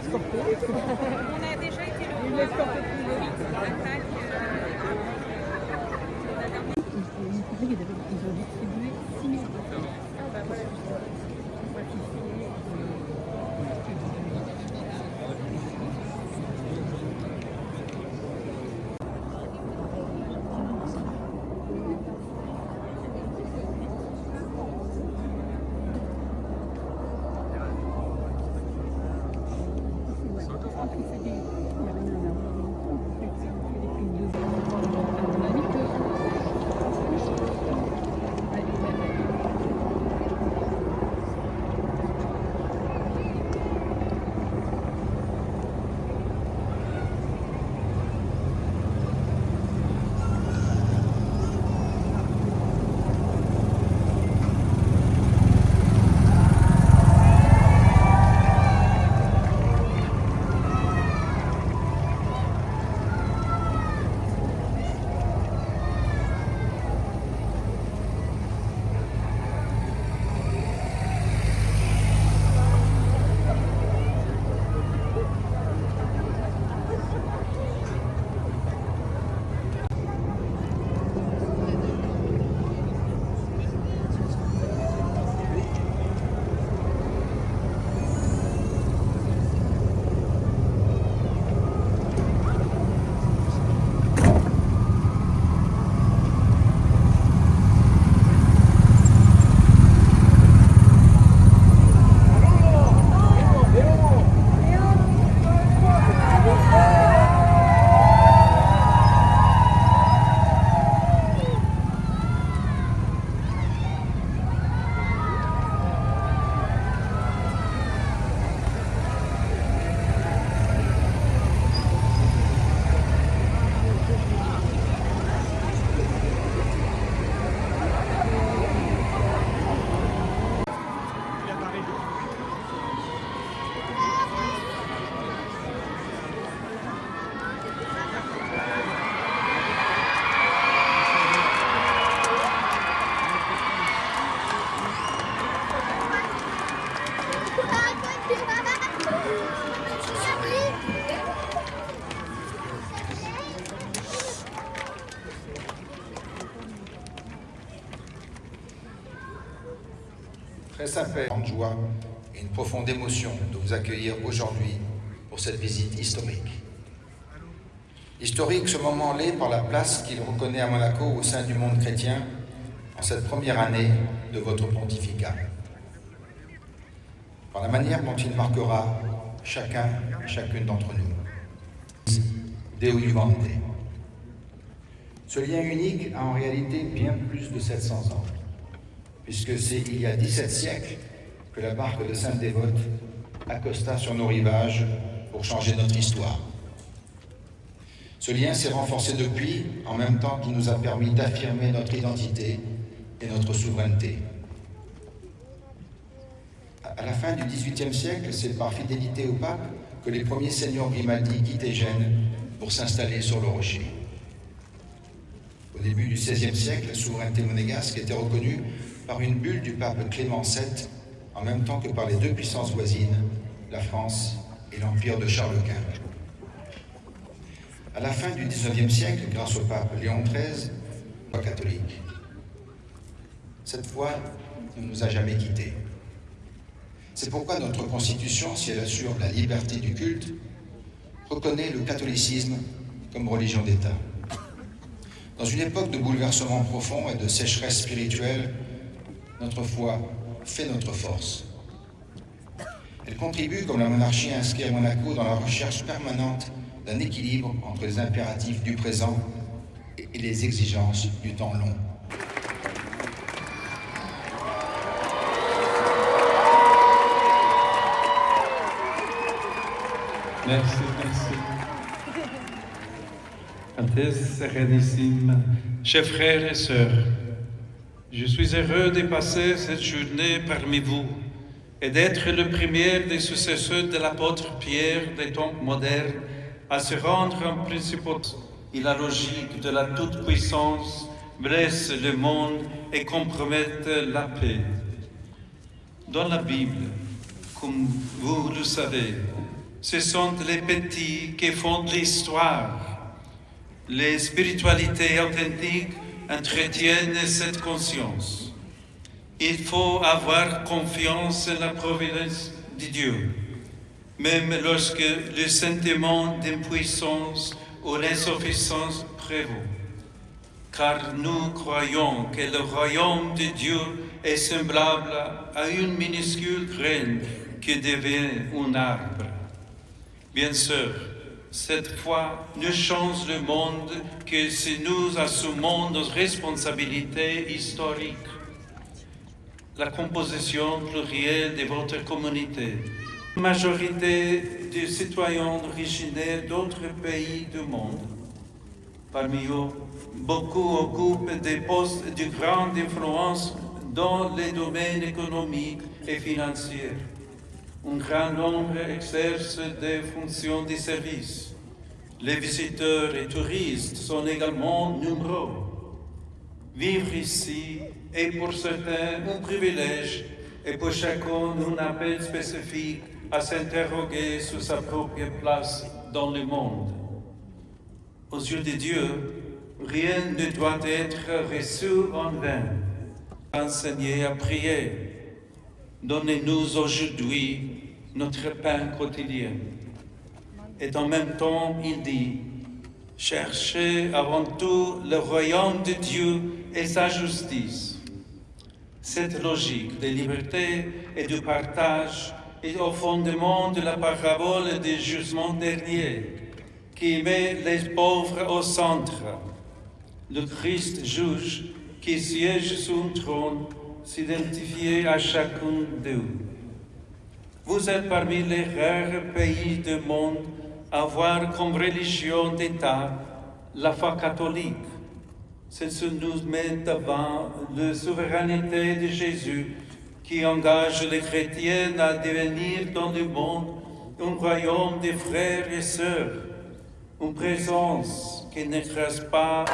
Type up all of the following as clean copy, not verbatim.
escorté. On a déjà été le voir l'attaque. Ils ont distribué 6 000 Très sincère, grande joie et une profonde émotion de vous accueillir aujourd'hui pour cette visite historique. Historique, ce moment l'est par la place qu'il reconnaît à Monaco au sein du monde chrétien en cette première année de votre pontificat. Par la manière dont il marquera chacun et chacune d'entre nous. Deo Juvante. Ce lien unique a en réalité bien plus de 700 ans, puisque c'est il y a 17 siècles que la barque de Sainte-Dévote accosta sur nos rivages pour changer notre histoire. Ce lien s'est renforcé depuis, en même temps qu'il nous a permis d'affirmer notre identité et notre souveraineté. À la fin du XVIIIe siècle, c'est par fidélité au pape que les premiers seigneurs Grimaldi quittaient Gênes pour s'installer sur le rocher. Au début du XVIe siècle, la souveraineté monégasque était reconnue par une bulle du pape Clément VII, en même temps que par les deux puissances voisines, la France et l'Empire de Charles Quint. À la fin du XIXe siècle, grâce au pape Léon XIII, catholique. Cette foi ne nous a jamais quittés. C'est pourquoi notre Constitution, si elle assure la liberté du culte, reconnaît le catholicisme comme religion d'État. Dans une époque de bouleversements profonds et de sécheresse spirituelle, notre foi fait notre force. Elle contribue, comme la monarchie inscrite à Monaco, dans la recherche permanente d'un équilibre entre les impératifs du présent et les exigences du temps long. Merci, merci. Altesse Sérénissime, chers frères et sœurs, je suis heureux de passer cette journée parmi vous et d'être le premier des successeurs de l'apôtre Pierre des temps modernes à se rendre en principauté. Et la logique de la toute-puissance blesse le monde et compromette la paix. Dans la Bible, comme vous le savez, Ce sont les petits qui font l'histoire. Les spiritualités authentiques entretiennent cette conscience. Il faut avoir confiance en la providence de Dieu, même lorsque le sentiment d'impuissance ou l'insuffisance prévaut. Car nous croyons que le royaume de Dieu est semblable à une minuscule graine qui devient un arbre. Bien sûr, cette foi ne change le monde que si nous assumons nos responsabilités historiques. La composition plurielle de votre communauté, la majorité de citoyens originaires d'autres pays du monde. Parmi eux, beaucoup occupent des postes de grande influence dans les domaines économiques et financiers. Un grand nombre exercent des fonctions de service. Les visiteurs et touristes sont également nombreux. Vivre ici est pour certains un privilège et pour chacun un appel spécifique à s'interroger sur sa propre place dans le monde. Aux yeux de Dieu, rien ne doit être reçu en vain. Enseignez à prier. Donnez-nous aujourd'hui notre pain quotidien. Et en même temps, il dit, cherchez avant tout le royaume de Dieu et sa justice. Cette logique de liberté et de partage est au fondement de la parabole du jugement dernier, qui met les pauvres au centre. Le Christ juge qui siège sur un trône s'identifier à chacun d'eux. Vous êtes parmi les rares pays du monde à avoir comme religion d'État la foi catholique. Ce nous met devant la souveraineté de Jésus qui engage les chrétiens à devenir dans le monde un royaume de frères et sœurs, une présence qui n'écrase pas.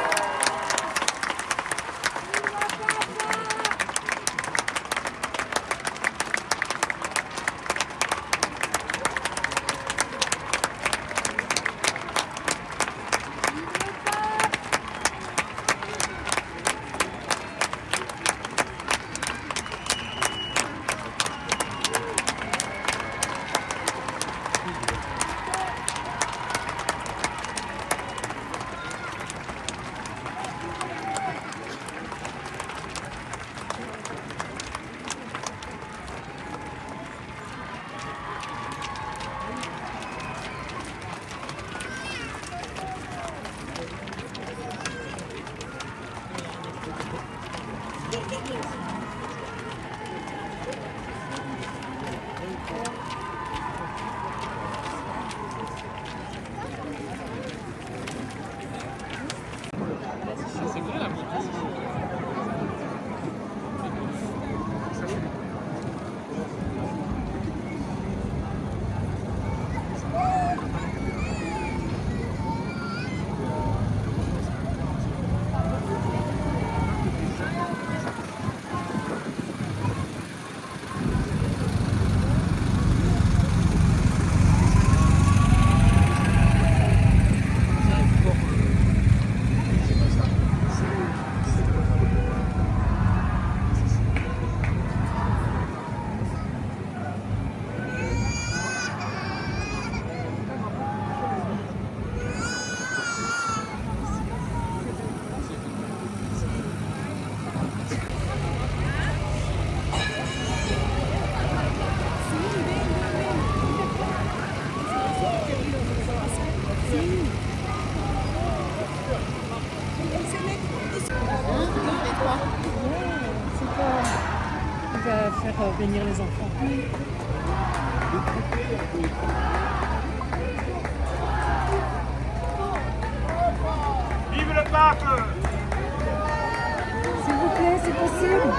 Faire venir les enfants. Vive le pape! S'il vous plaît, c'est possible.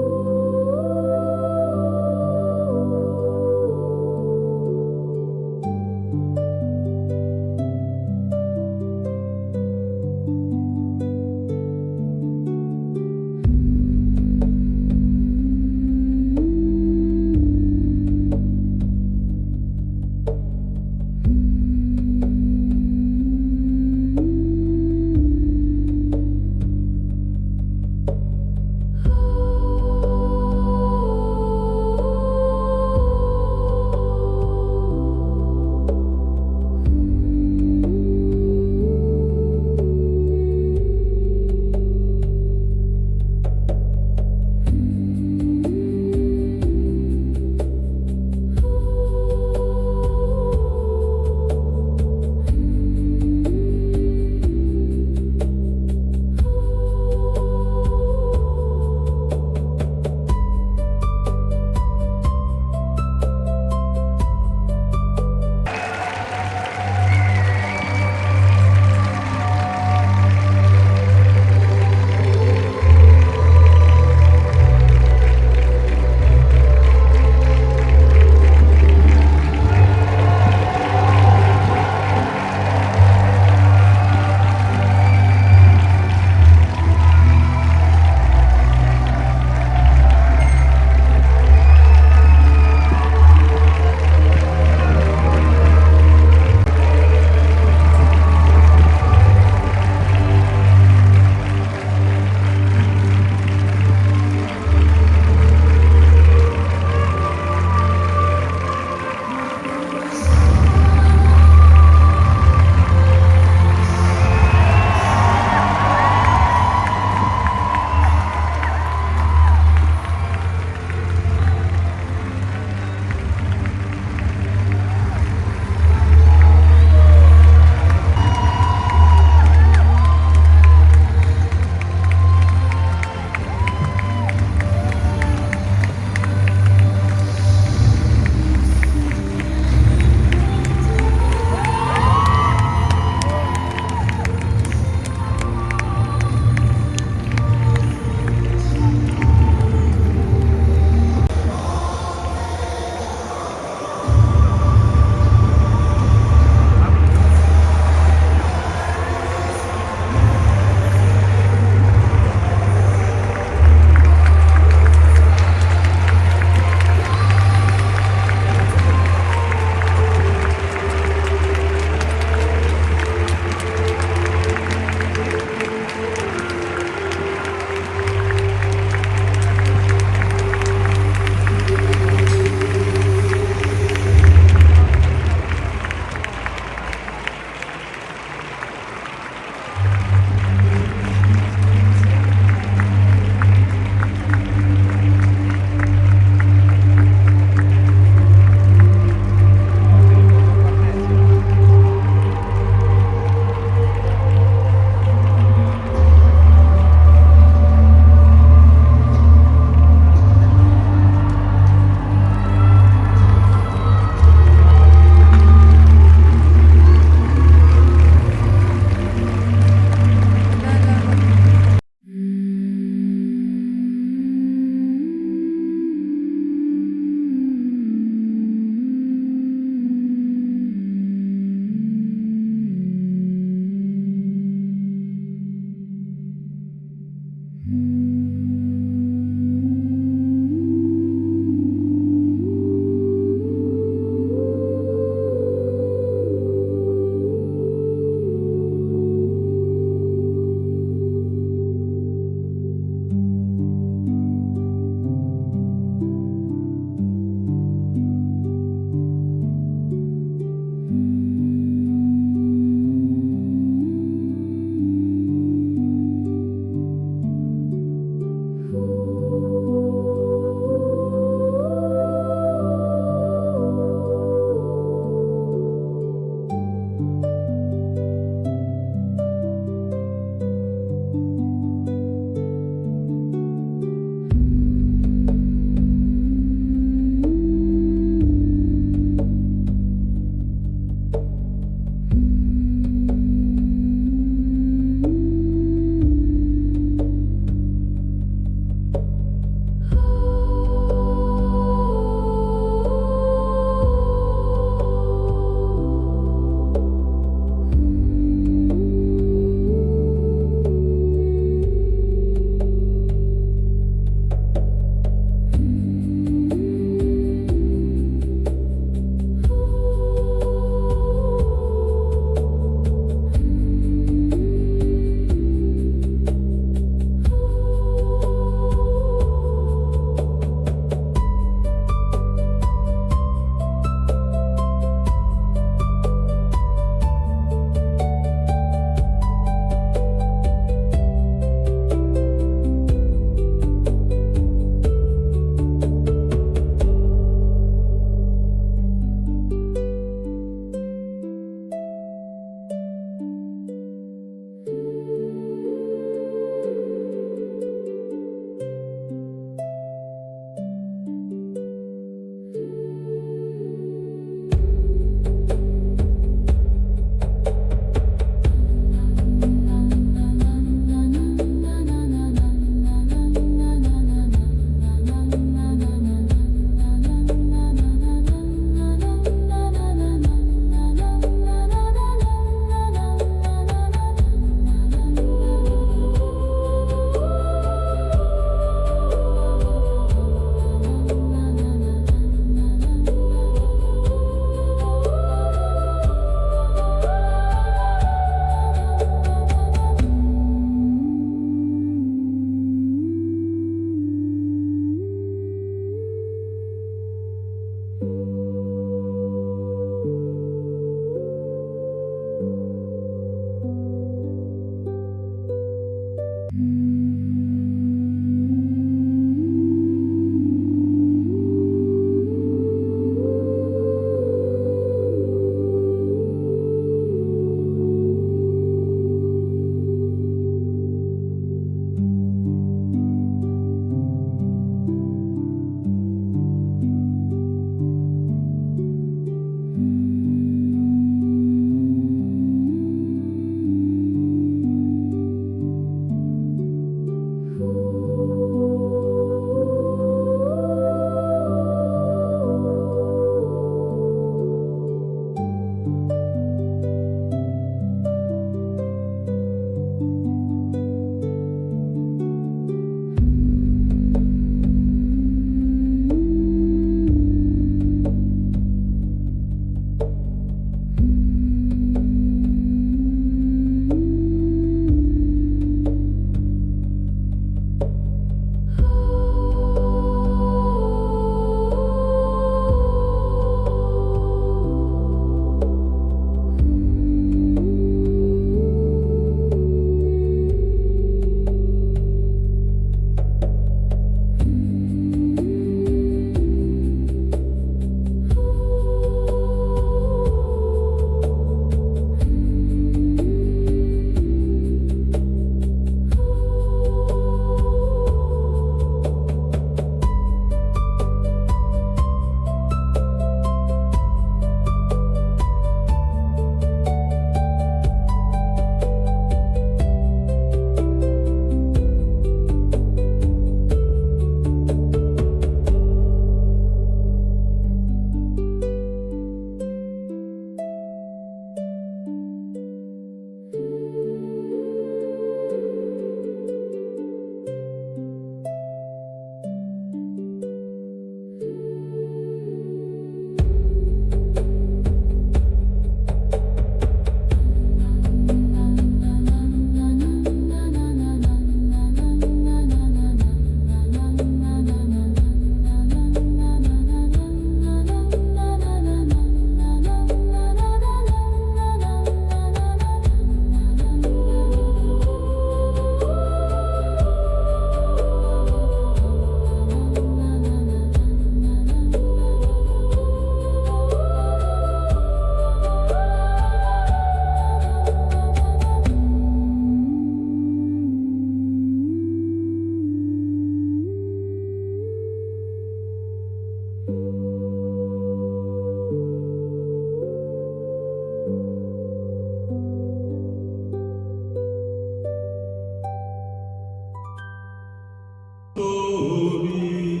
nobis.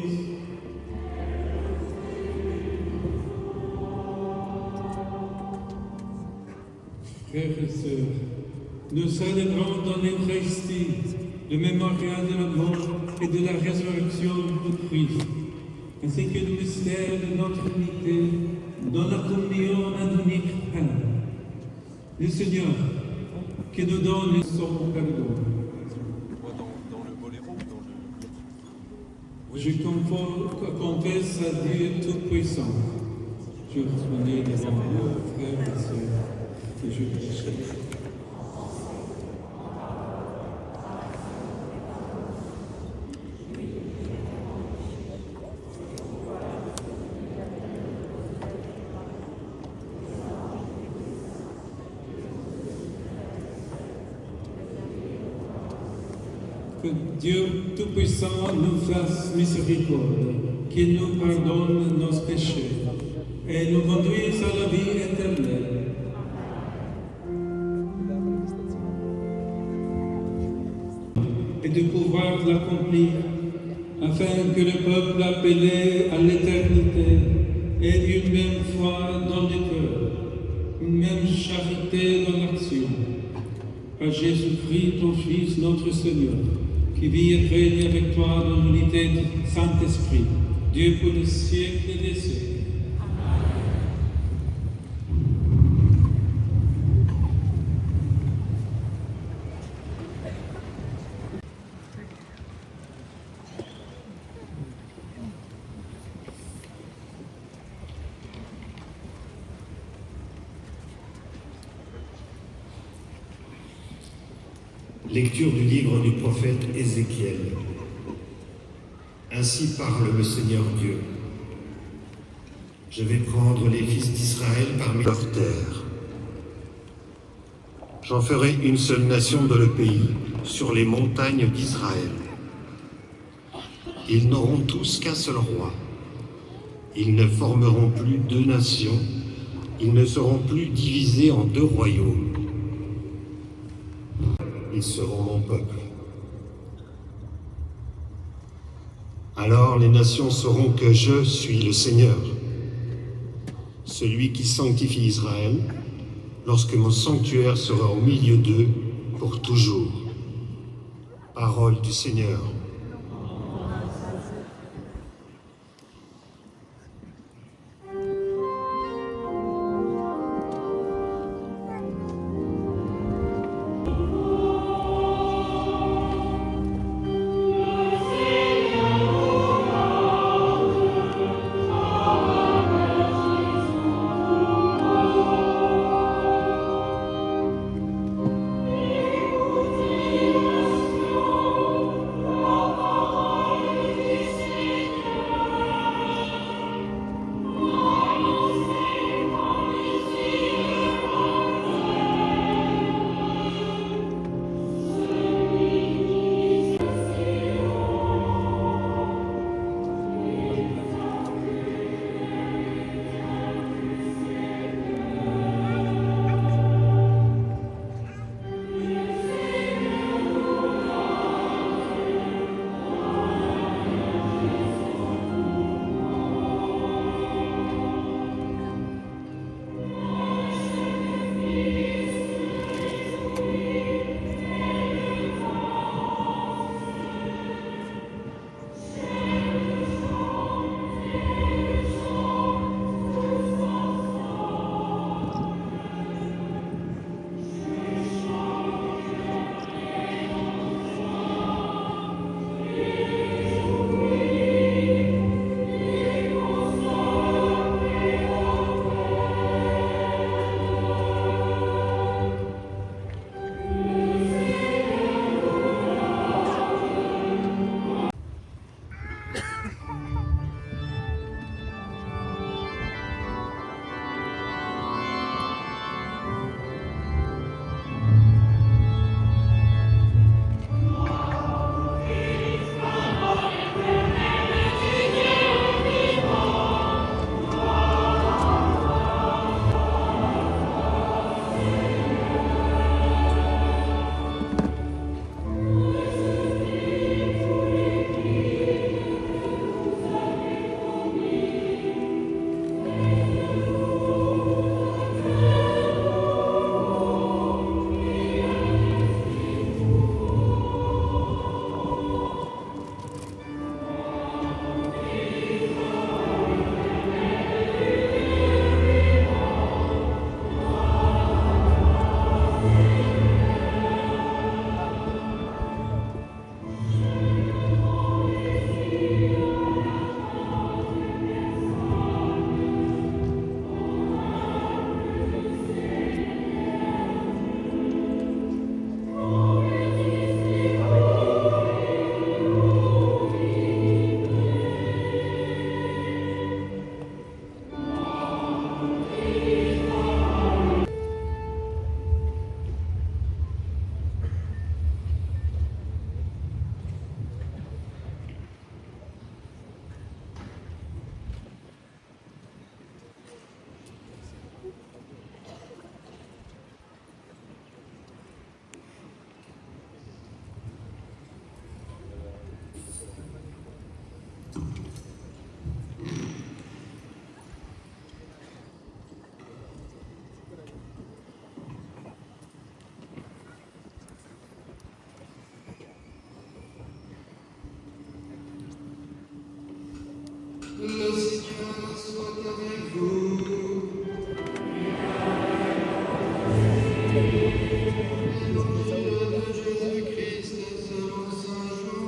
Frères et sœurs, nous célébrons dans l'Eucharistie le mémorial de la mort et de la résurrection de Christ, ainsi que le mystère de notre unité dans la communion d'un unique Père. Le Seigneur, qui nous donne son pardon. Je confesse à Dieu Tout-Puissant. Je reconnais devant vous, frères et sœurs, que je péche. Que Dieu Tout-Puissant nous fasse miséricorde, qu'il nous pardonne nos péchés et nous conduise à la vie éternelle. Et de pouvoir l'accomplir, afin que le peuple appelé à l'éternité ait une même foi dans le cœur, une même charité dans l'action. Par Jésus-Christ, ton Fils, notre Seigneur, qui vit et règne avec toi dans l'unité du Saint-Esprit, Dieu pour les siècles des siècles. Lecture du livre du prophète Ézéchiel. Ainsi parle le Seigneur Dieu. Je vais prendre les fils d'Israël parmi leurs terres. J'en ferai une seule nation dans le pays, sur les montagnes d'Israël. Ils n'auront tous qu'un seul roi. Ils ne formeront plus deux nations. Ils ne seront plus divisés en deux royaumes. Ils seront mon peuple. Alors les nations sauront que je suis le Seigneur, celui qui sanctifie Israël, lorsque mon sanctuaire sera au milieu d'eux pour toujours. Parole du Seigneur. Le Seigneur soit avec vous. Évangile de Jésus-Christ selon saint Jean.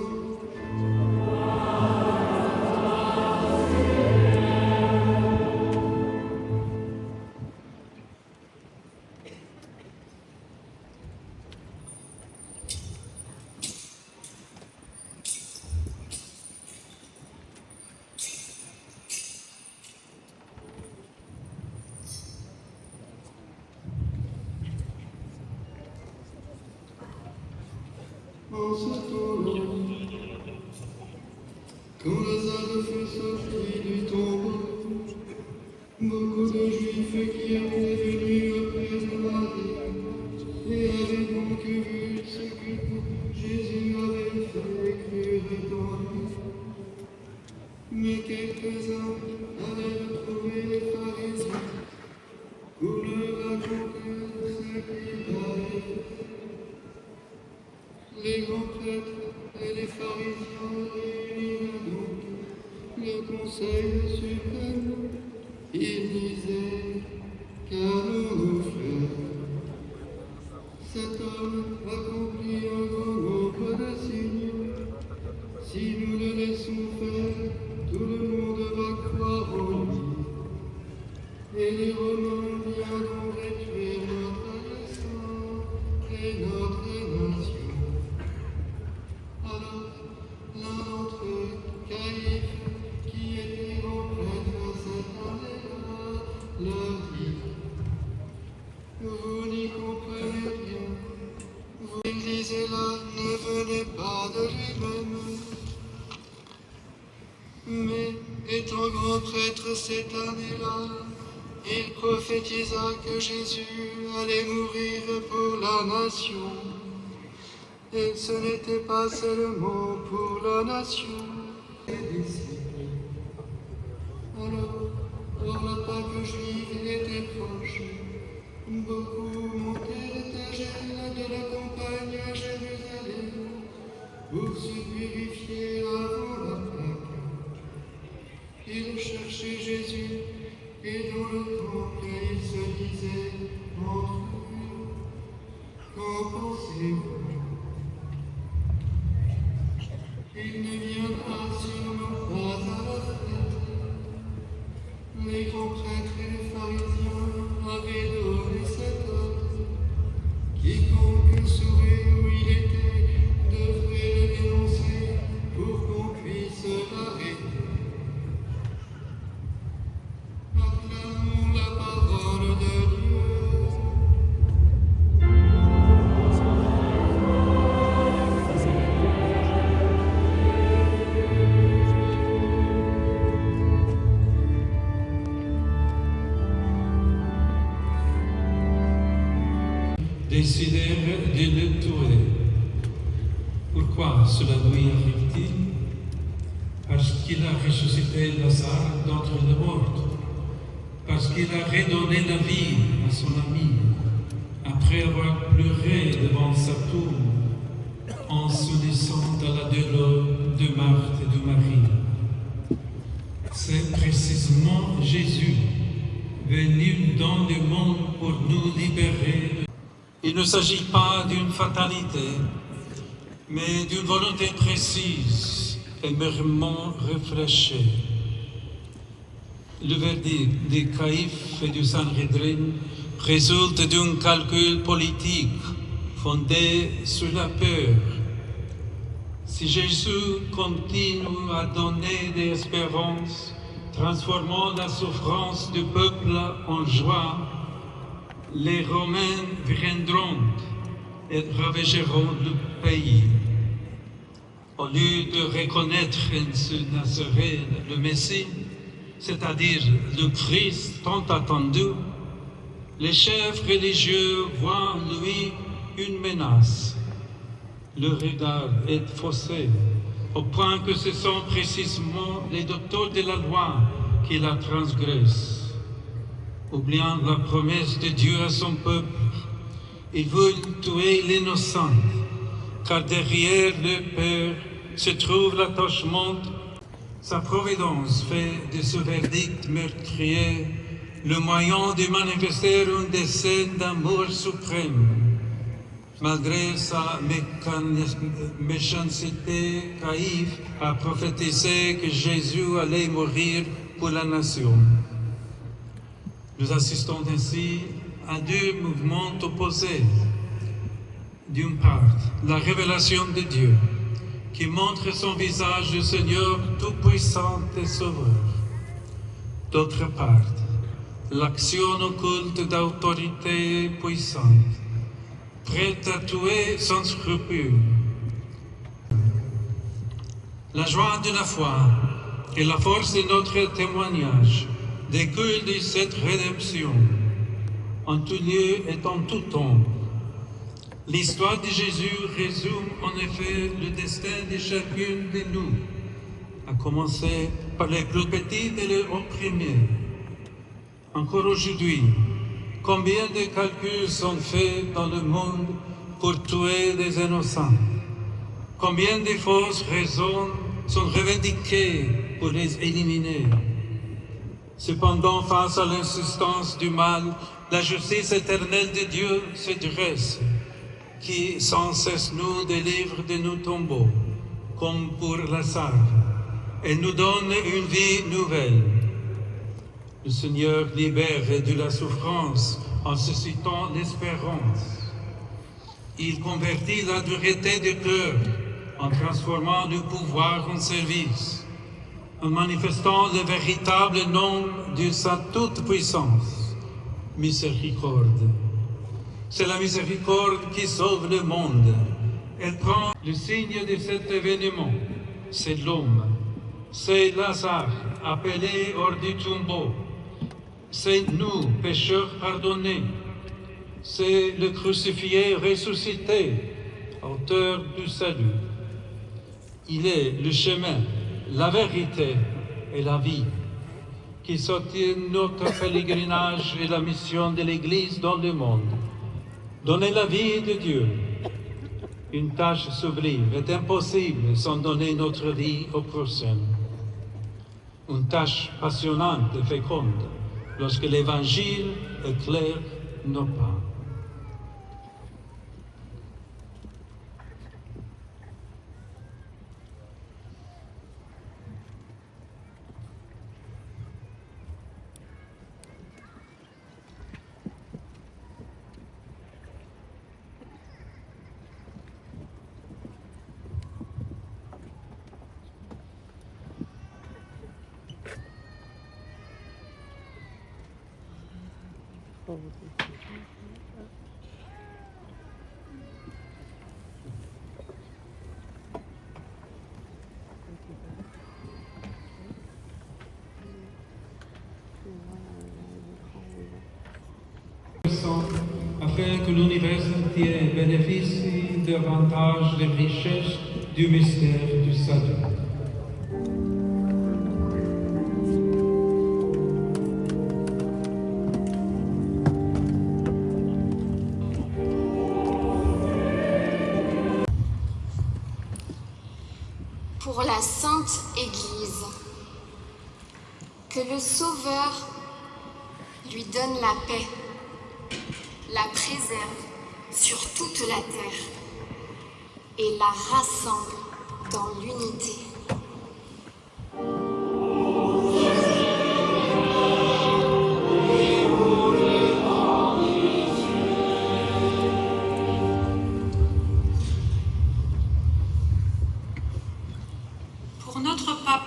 En ce temps-là, quand Lazare fut sorti du tombeau, beaucoup de Juifs qui étaient venus auprès de Marie et avaient donc vu ce que Jésus avait fait crurent en lui. Mais quelques-uns avaient retrouvé les pharisiens pour leur raconter ce qu'il avait fait. Les grands prêtres et les pharisiens réunirent donc le conseil suprême. Ils disaient: qu'allons-nous faire? Cet homme accomplit un grand nombre de signes. Si nous le laissons faire, tout le monde va croire en lui. Et les Romains viendront réduire notre sang et notre nation. Alors, l'un d'entre eux, Caïphe, qui était grand prêtre cette année-là, leur dit: vous n'y comprenez rien. Vous, il disait là, ne venez pas de lui-même. Mais, étant grand prêtre cette année-là, il prophétisa que Jésus allait mourir pour la nation. Et ce n'était pas seulement pour la nation des disciples. Alors, or la Pâque juive était proche. Beaucoup montèrent d'étagères de la campagne à Jérusalem pour se purifier avant la Pâque. Ils cherchaient Jésus et dans le temple ils se disaient entre eux: qu'en pensez-vous? Il ne viendra sûrement pas à la fête. Les grands prêtres et les pharisiens avaient donné cet ordre: quiconque saurait où il était devrait le dénoncer pour qu'on puisse l'arrêter. Acclamons la parole de Dieu. Décidèrent de le tuer. Pourquoi cela lui arrive-t-il? Parce qu'il a ressuscité Lazare d'entre les morts, parce qu'il a redonné la vie à son ami, après avoir pleuré devant sa tombe, en s'unissant à la douleur de Marthe et de Marie. C'est précisément Jésus, venu dans le monde pour nous libérer. Il ne s'agit pas d'une fatalité, mais d'une volonté précise et mûrement réfléchie. Le verdict de Caïphe et du Sanhédrin résulte d'un calcul politique fondé sur la peur. Si Jésus continue à donner des espérances, transformant la souffrance du peuple en joie, les Romains viendront et ravageront le pays. Au lieu de reconnaître en Nazareth le Messie, c'est-à-dire le Christ tant attendu, les chefs religieux voient en lui une menace. Le regard est faussé, au point que ce sont précisément les docteurs de la loi qui la transgressent. Oubliant la promesse de Dieu à son peuple, ils veulent tuer l'innocent, car derrière le peur se trouve l'attachement. Sa providence fait de ce verdict meurtrier le moyen de manifester un dessein d'amour suprême, malgré sa méchanceté. Caïphe a prophétisé que Jésus allait mourir pour la nation. Nous assistons ainsi à deux mouvements opposés. D'une part, la révélation de Dieu, qui montre son visage du Seigneur tout-puissant et sauveur. D'autre part, l'action occulte d'autorité puissante, prête à tuer sans scrupule. La joie de la foi et la force de notre témoignage découlent de cette rédemption, en tout lieu et en tout temps. L'histoire de Jésus résume en effet le destin de chacune de nous, à commencer par les plus petits et les opprimés. Encore aujourd'hui, combien de calculs sont faits dans le monde pour tuer des innocents? Combien de fausses raisons sont revendiquées pour les éliminer? Cependant, face à l'insistance du mal, la justice éternelle de Dieu se dresse, qui sans cesse nous délivre de nos tombeaux, comme pour Lazare, et nous donne une vie nouvelle. Le Seigneur libère de la souffrance en suscitant l'espérance. Il convertit la dureté du cœur en transformant le pouvoir en service, en manifestant le véritable nom de sa toute-puissance, miséricorde. C'est la miséricorde qui sauve le monde. Elle prend le signe de cet événement. C'est l'homme. C'est Lazare, appelé hors du tombeau. C'est nous, pécheurs pardonnés. C'est le crucifié ressuscité, auteur du salut. Il est le chemin, la vérité et la vie qui soutient notre pèlerinage et la mission de l'Église dans le monde. Donner la vie de Dieu, une tâche sublime, est impossible sans donner notre vie au prochain. Une tâche passionnante et féconde lorsque l'Évangile éclaire nos pas. Afin que l'univers entier bénéficie davantage des richesses du mystère du salut. Pour la Sainte Église, que le Sauveur lui donne la paix, la préserve sur toute la terre et la rassemble dans l'unité. Pour notre pape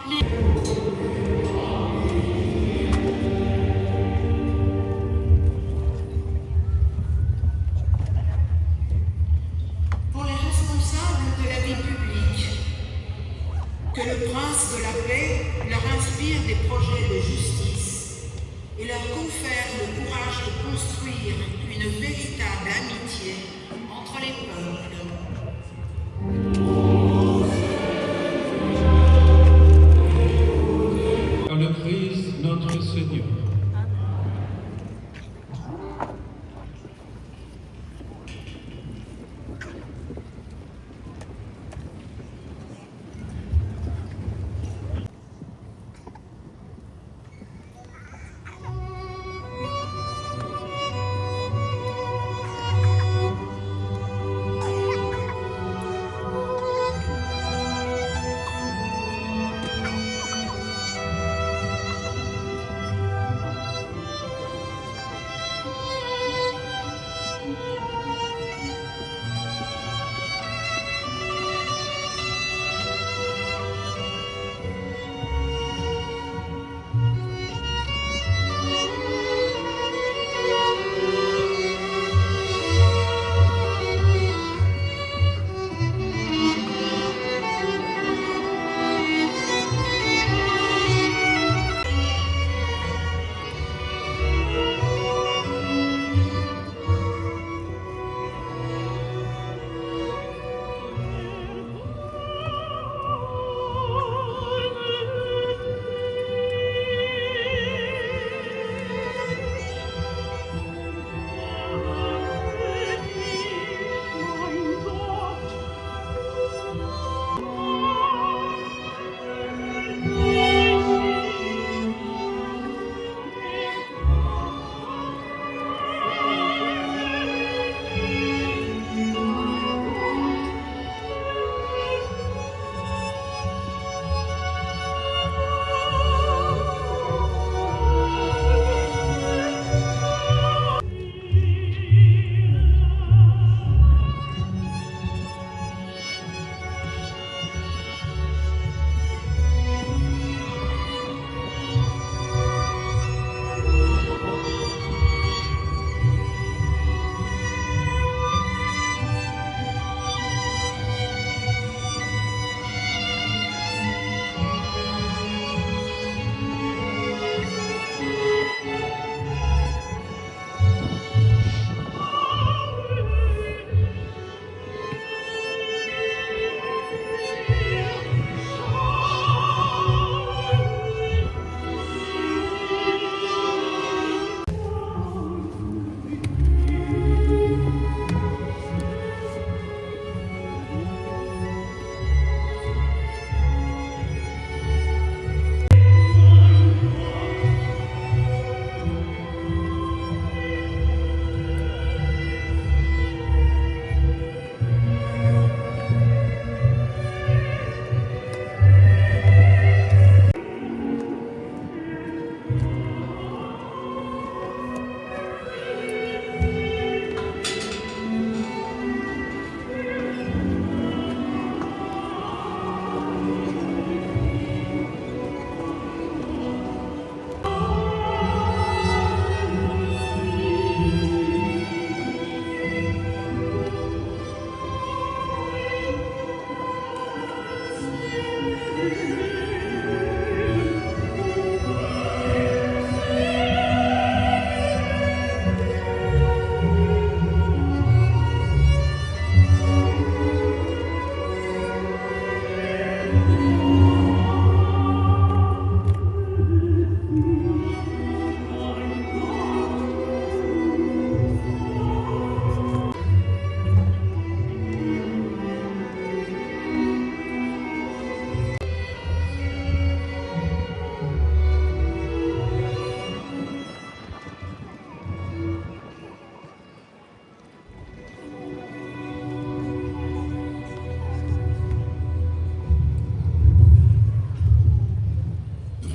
pour les responsables de la vie publique, que le prince de la paix leur inspire des projets de justice et leur confère le courage de construire une véritable amitié entre les peuples. Par le Christ notre Seigneur.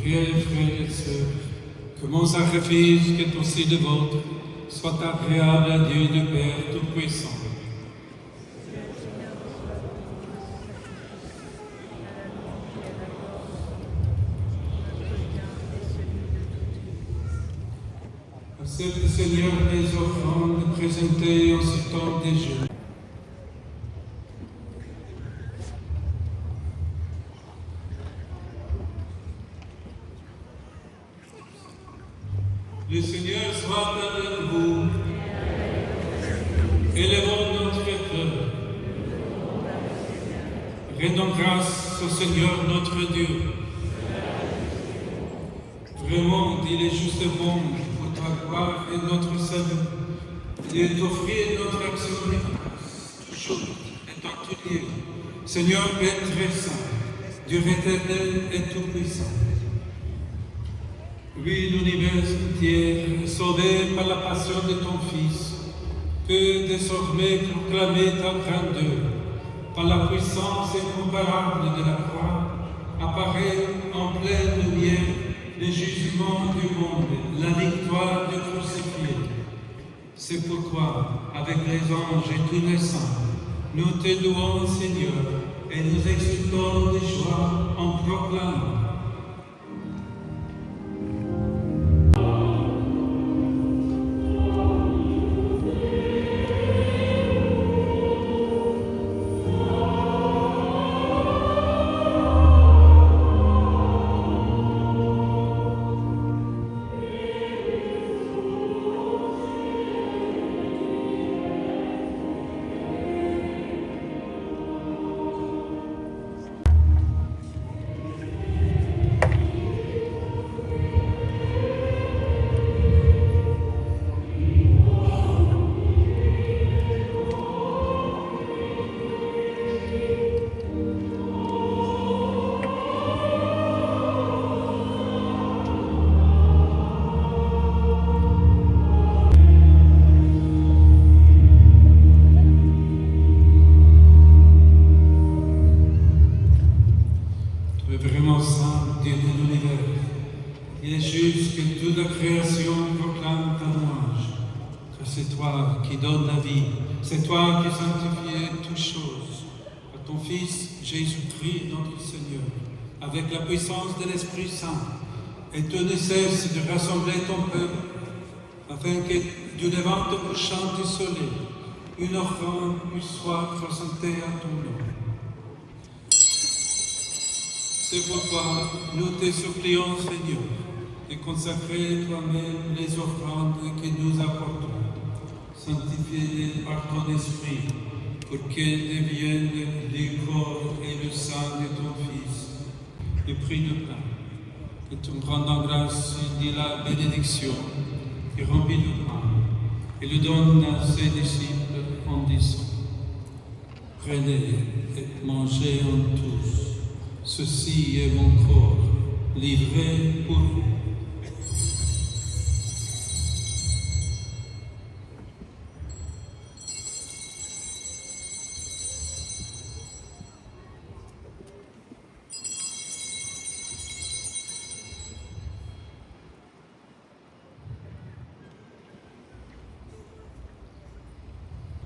Priez, frères et sœurs, que mon sacrifice, qui est aussi le vôtre, soit agréable à Dieu le Père Tout-Puissant. Accepte, Seigneur, les offrandes présentées en ce temps des jeûnes. Le Seigneur soit avec vous. Élevons notre cœur. Rendons grâce au Seigneur notre Dieu. Vraiment, il est juste bon pour ta gloire et notre salut, et d'offrir notre action de grâce, toujours et dans tout lieu. Seigneur Père très saint, Dieu éternel et tout-puissant. Oui, l'univers entier, sauvé par la passion de ton Fils, peut désormais proclamer ta grandeur. Par la puissance incomparable de la croix, apparaît en pleine lumière le jugement du monde, la victoire du crucifié. C'est pourquoi, avec les anges et tous les saints, nous te louons, Seigneur, et nous exultons de joie en proclamant. Vraiment saint, Dieu de l'univers, il est juste que toute la création proclame ta louange, car c'est toi qui donnes la vie, c'est toi qui sanctifies toutes choses. Par ton Fils Jésus-Christ, notre Seigneur, avec la puissance de l'Esprit Saint, et tu ne cesses de rassembler ton peuple, afin que du levant au couchant du soleil, une offrande puisse soit présentée à ton nom. C'est pourquoi nous te supplions, Seigneur, de consacrer toi-même les offrandes que nous apportons, sanctifiées par ton Esprit, pour qu'elles deviennent le corps et le sang de ton Fils. Et prie le pain, et te rendant grâce, il dit la bénédiction, et remplit le pain, et le donne à ses disciples en disant: Prenez et mangez en tous. Ceci est mon corps, livré pour vous.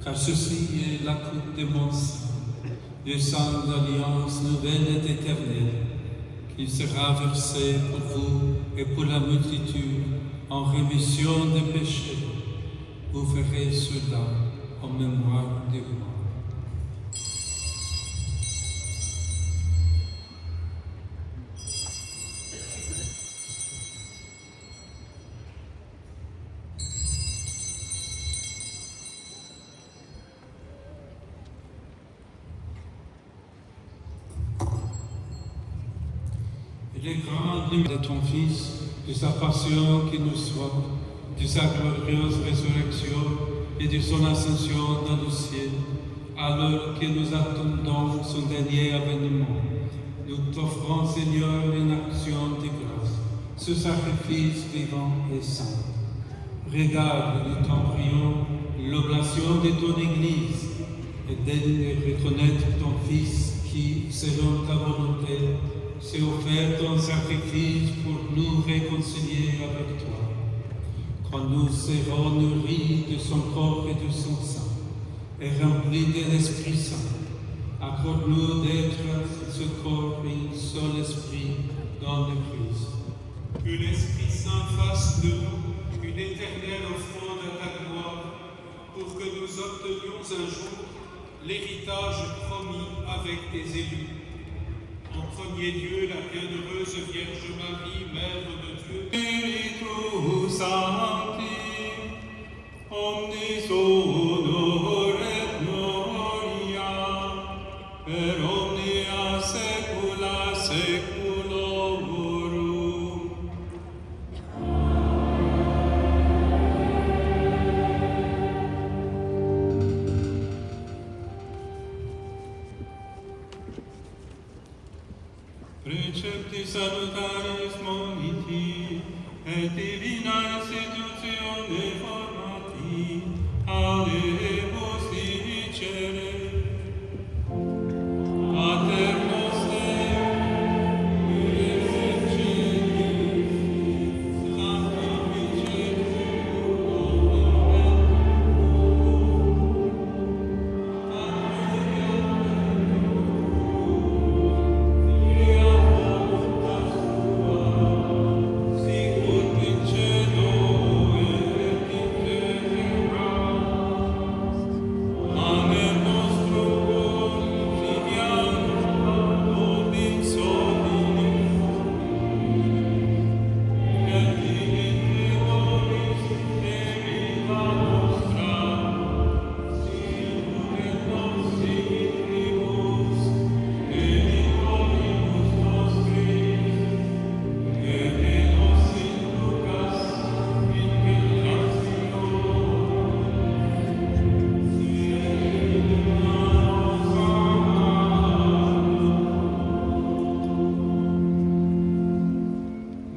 Car ceci est la coupe de mon sang, le sang d'alliance nouvelle et éternelle, qui sera versé pour vous et pour la multitude en rémission des péchés. Vous ferez cela en mémoire de moi. » et les grandes lumières de ton Fils, de sa passion qui nous soit, de sa glorieuse résurrection et de son ascension dans le ciel, alors que nous attendons son dernier avènement. Nous t'offrons, Seigneur, une action de grâce, ce sacrifice vivant et saint. Regarde, nous t'en prions, l'oblation de ton Église, et d'aide reconnaître ton Fils qui, selon ta volonté, s'est offert ton sacrifice pour nous réconcilier avec toi. Quand nous serons nourris de son corps et de son sang, et remplis de l'Esprit Saint, accorde-nous d'être ce corps et un seul esprit dans le Christ. Que l'Esprit Saint fasse de nous une éternelle offrande à ta gloire, pour que nous obtenions un jour l'héritage promis avec tes élus. En premier lieu, la bienheureuse Vierge Marie, Mère de Dieu. Spiritus Sancti, omnis honor et gloria, per omnia saecula saeculorum. Precepti salutaris moniti, et divina institutione formati, alebus dicere. Pater noster, qui es in celis, sanctificetur nomen tuum,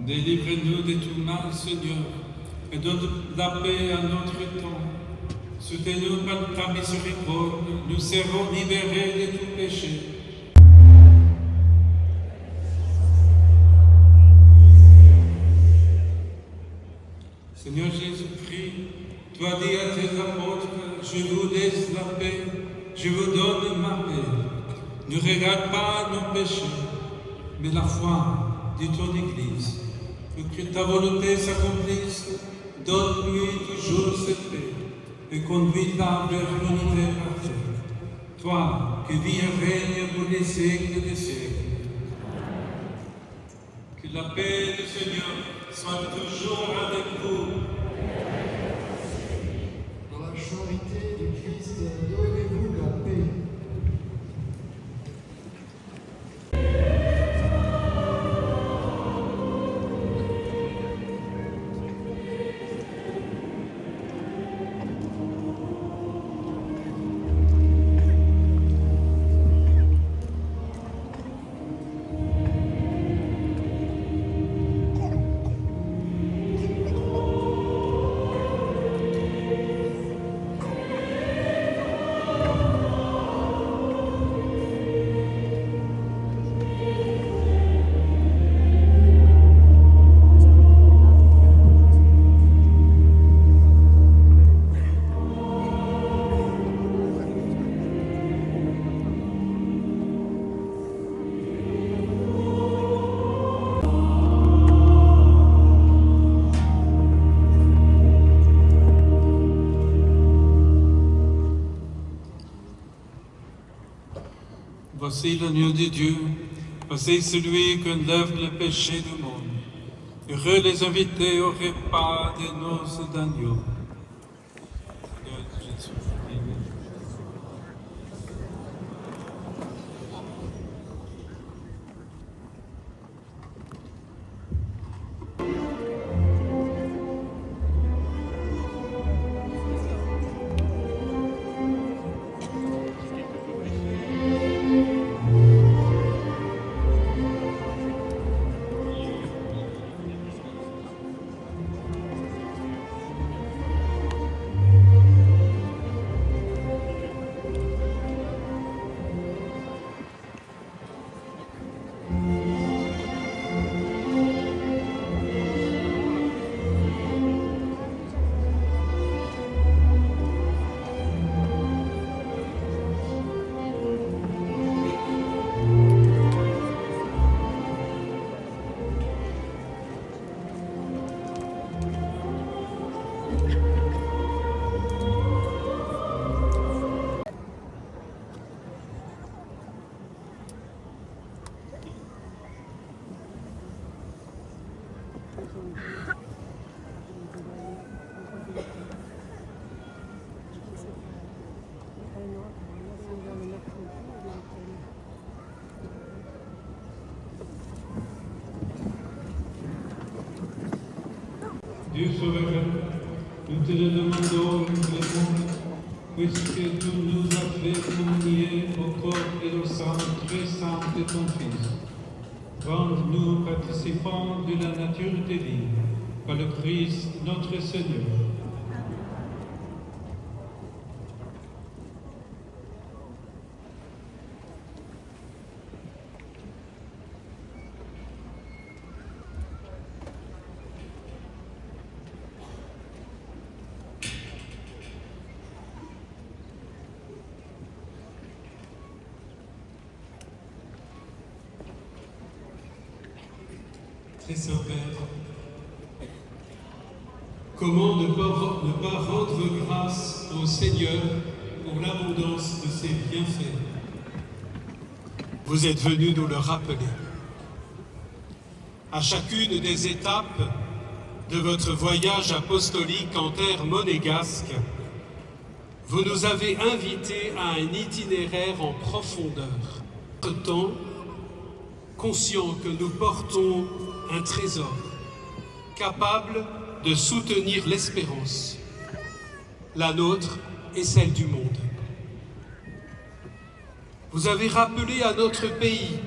Délivre-nous de tout mal, Seigneur, et donne la paix à notre temps. Soutenez-nous par ta miséricorde, nous serons libérés de tout péché. Seigneur Jésus-Christ, tu as dit à tes apôtres, je vous laisse la paix, je vous donne ma paix. Ne regarde pas nos péchés, mais la foi de ton Église. Pour que ta volonté s'accomplisse, donne-lui toujours cette paix et conduis-la vers l'unité parfaite. Toi qui vis et règnes pour les siècles des siècles. Que la paix du Seigneur soit toujours avec vous. Dans la charité du Christ, donnez-vous la paix. Voici l'agneau de Dieu, voici celui qui enlève le péché du monde. Heureux les invités au repas des noces d'agneau. Seigneur Jésus, Dieu souverain, nous te le demandons, Clément, puisque tu nous as fait communier au corps et au sang très saint de ton Fils. Rends-nous participants de la nature divine, par le Christ notre Seigneur. Très Saint-Père, comment ne pas rendre grâce au Seigneur pour l'abondance de ses bienfaits? Vous êtes venus nous le rappeler. À chacune des étapes de votre voyage apostolique en terre monégasque, vous nous avez invités à un itinéraire en profondeur. Temps, conscients que nous portons un trésor capable de soutenir l'espérance, la nôtre et celle du monde. Vous avez rappelé à notre pays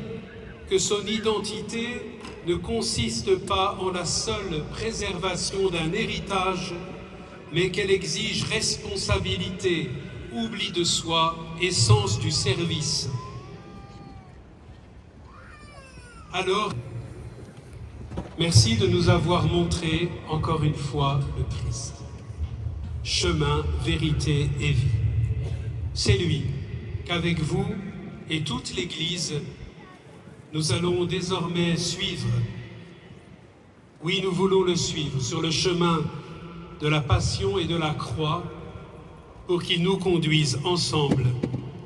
que son identité ne consiste pas en la seule préservation d'un héritage, mais qu'elle exige responsabilité, oubli de soi et sens du service. Alors, merci de nous avoir montré encore une fois le Christ. Chemin, vérité et vie. C'est lui qu'avec vous et toute l'Église, nous allons désormais suivre. Oui, nous voulons le suivre sur le chemin de la passion et de la croix pour qu'il nous conduise ensemble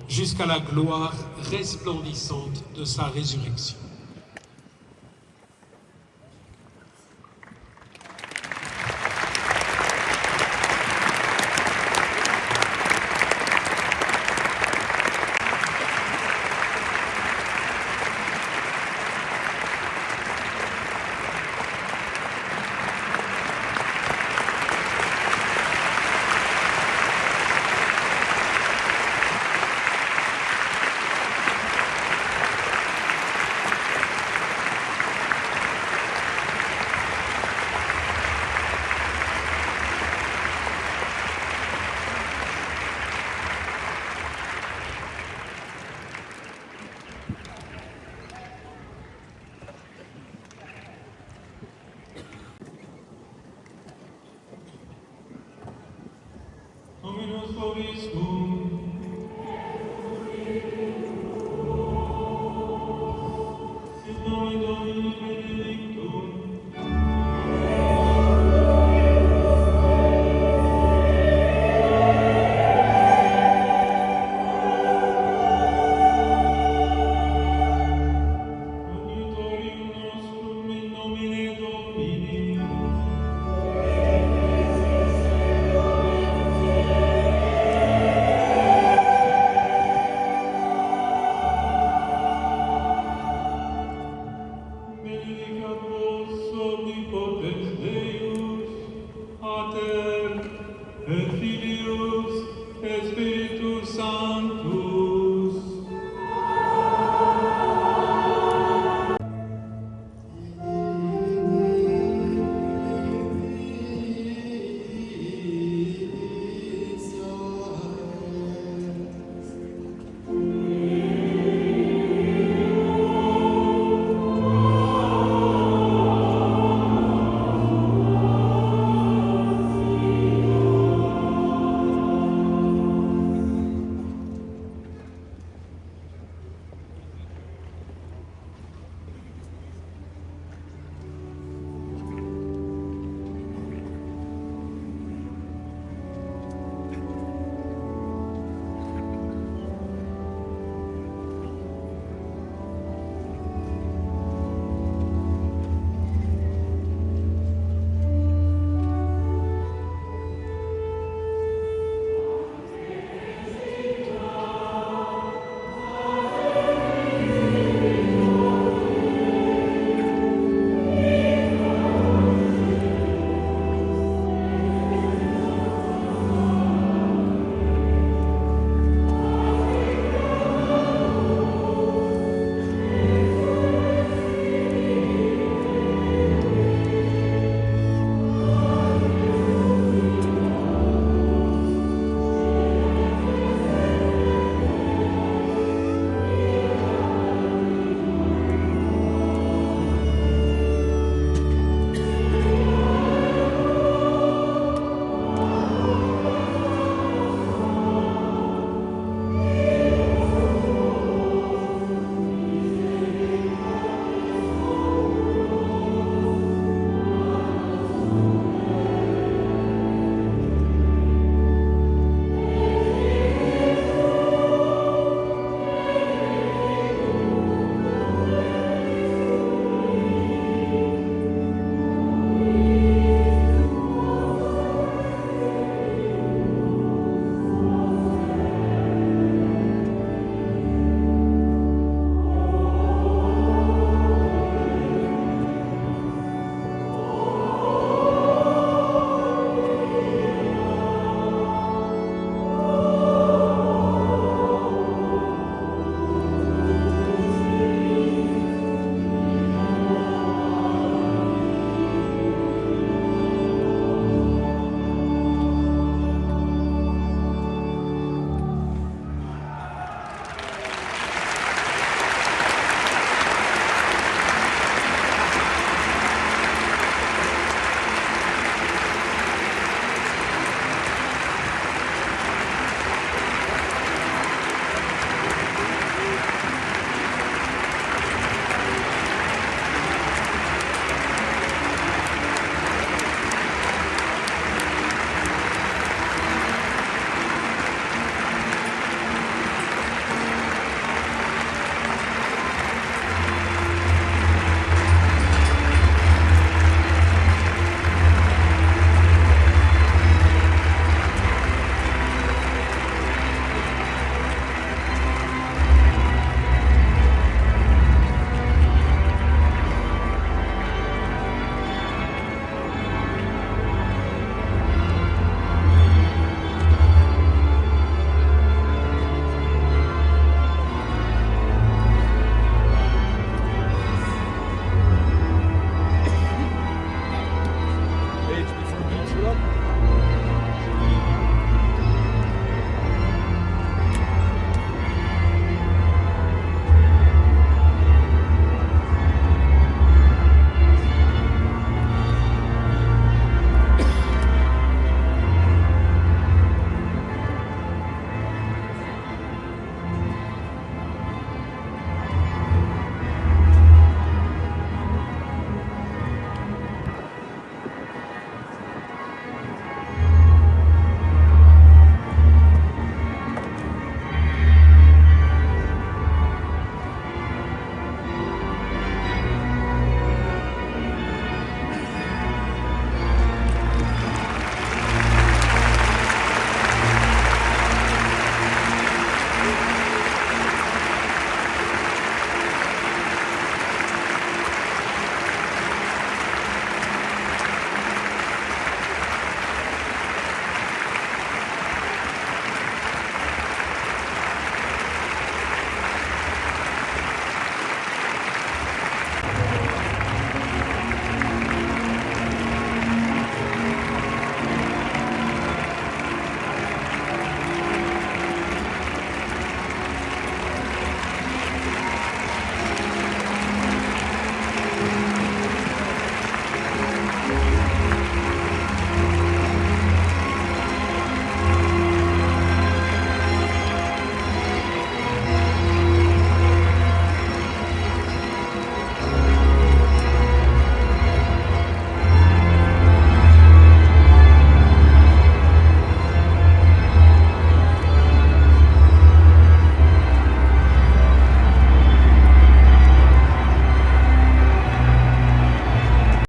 jusqu'à la gloire resplendissante de sa résurrection. Dominus vobiscum.